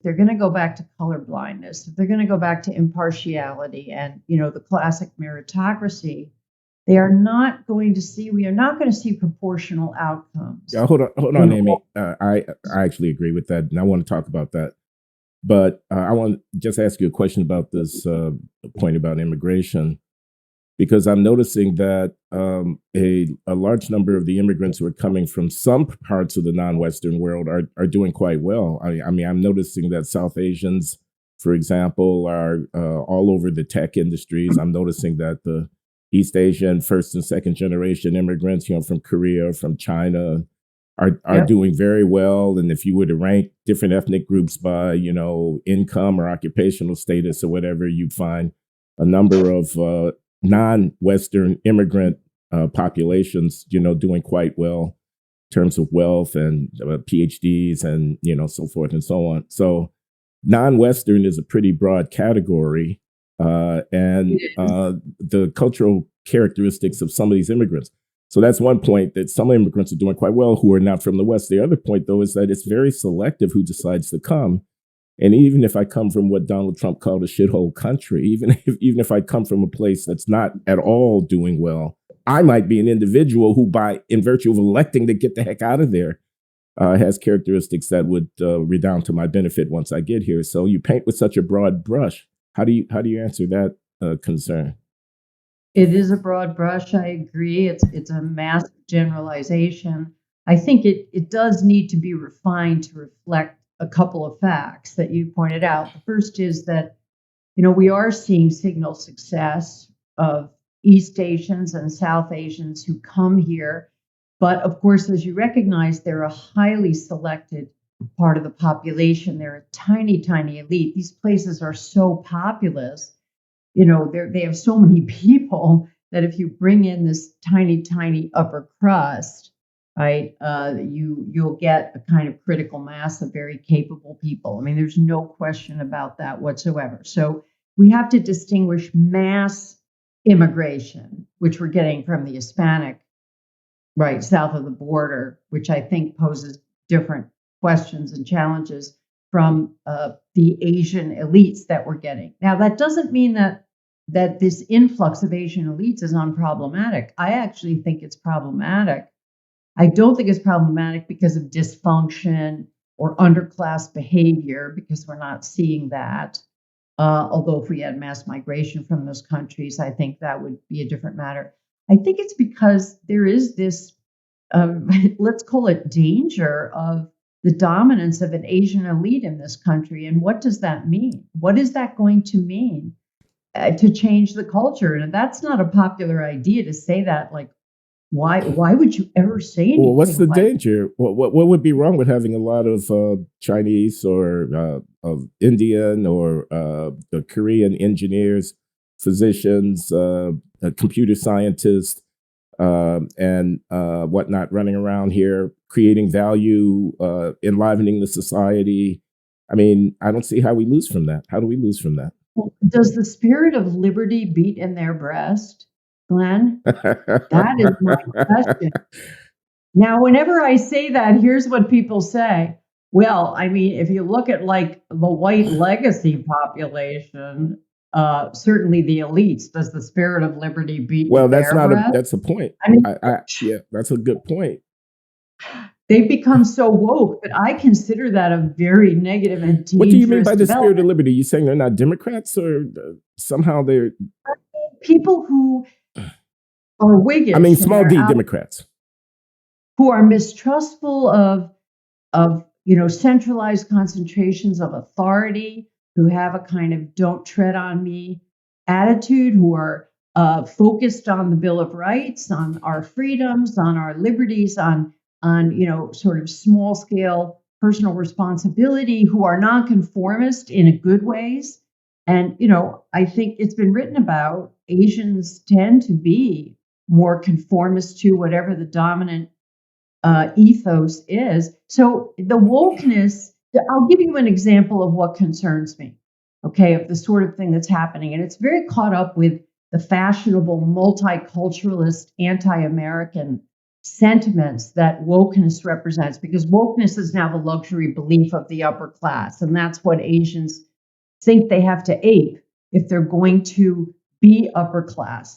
they're going to go back to color blindness, if they're going to go back to impartiality and, the classic meritocracy, we are not going to see proportional outcomes. Yeah, hold on, In Amy. all, I actually agree with that, and I want to talk about that. But I want to just ask you a question about this point about immigration, because I'm noticing that a large number of the immigrants who are coming from some parts of the non-Western world are doing quite well. I mean, I'm noticing that South Asians, for example, are all over the tech industries. I'm noticing that the East Asian first and second generation immigrants, from Korea, from China, are yep. doing very well. And if you were to rank different ethnic groups by, income or occupational status or whatever, you'd find a number of non-Western immigrant populations, doing quite well in terms of wealth and PhDs and, so forth and so on. So non-Western is a pretty broad category. And the cultural characteristics of some of these immigrants. So that's one point, that some immigrants are doing quite well who are not from the West. The other point, though, is that it's very selective who decides to come. And even if I come from what Donald Trump called a shithole country, even if I come from a place that's not at all doing well, I might be an individual who, in virtue of electing to get the heck out of there, has characteristics that would redound to my benefit once I get here. So you paint with such a broad brush. How do you answer that concern? It is a broad brush. I agree. It's a massive generalization. I think it does need to be refined to reflect a couple of facts that you pointed out. The first is that, we are seeing signal success of East Asians and South Asians who come here. But of course, as you recognize, they're a highly selected part of the population. They're a tiny, tiny elite. These places are so populous, they have so many people that if you bring in this tiny, tiny upper crust, right, you'll get a kind of critical mass of very capable people. I mean, there's no question about that whatsoever. So we have to distinguish mass immigration, which we're getting from the Hispanic, right, south of the border, which I think poses different questions and challenges from the Asian elites that we're getting. Now, that doesn't mean that this influx of Asian elites is unproblematic. I actually think it's problematic. I don't think it's problematic because of dysfunction or underclass behavior, because we're not seeing that. Although if we had mass migration from those countries, I think that would be a different matter. I think it's because there is this, let's call it danger of the dominance of an Asian elite in this country. And what does that mean? What is that going to mean to change the culture? And that's not a popular idea to say that. Like, why would you ever say Well, what's anything the like danger? What would be wrong with having a lot of Chinese or of Indian or the Korean engineers, physicians, computer scientists, and whatnot running around here, creating value, enlivening the society? I mean, I don't see how we lose from that. How do we lose from that? Well, does the spirit of liberty beat in their breast, Glenn? That is my question. Now, whenever I say that, here's what people say. Well, I mean, if you look at like the white legacy population, certainly the elites, does the spirit of liberty beat Well, in their breast? that's a point. I mean, Yeah, that's a good point. they've become so woke that I consider that a very negative and What do you mean dangerous by the spirit of development. liberty? You saying they're not Democrats, or somehow they're? People who are I mean, Whiggish and small they're d out, Democrats. who are mistrustful of centralized concentrations of authority, who have a kind of "don't tread on me" attitude, who are focused on the Bill of Rights, on our freedoms, on our liberties, on sort of small scale personal responsibility, who are nonconformist in a good ways. And I think it's been written about, Asians tend to be more conformist to whatever the dominant ethos is. So the wokeness, I'll give you an example of what concerns me, okay, of the sort of thing that's happening. And it's very caught up with the fashionable multiculturalist anti American sentiments that wokeness represents, because wokeness is now the luxury belief of the upper class. And that's what Asians think they have to ape if they're going to be upper class.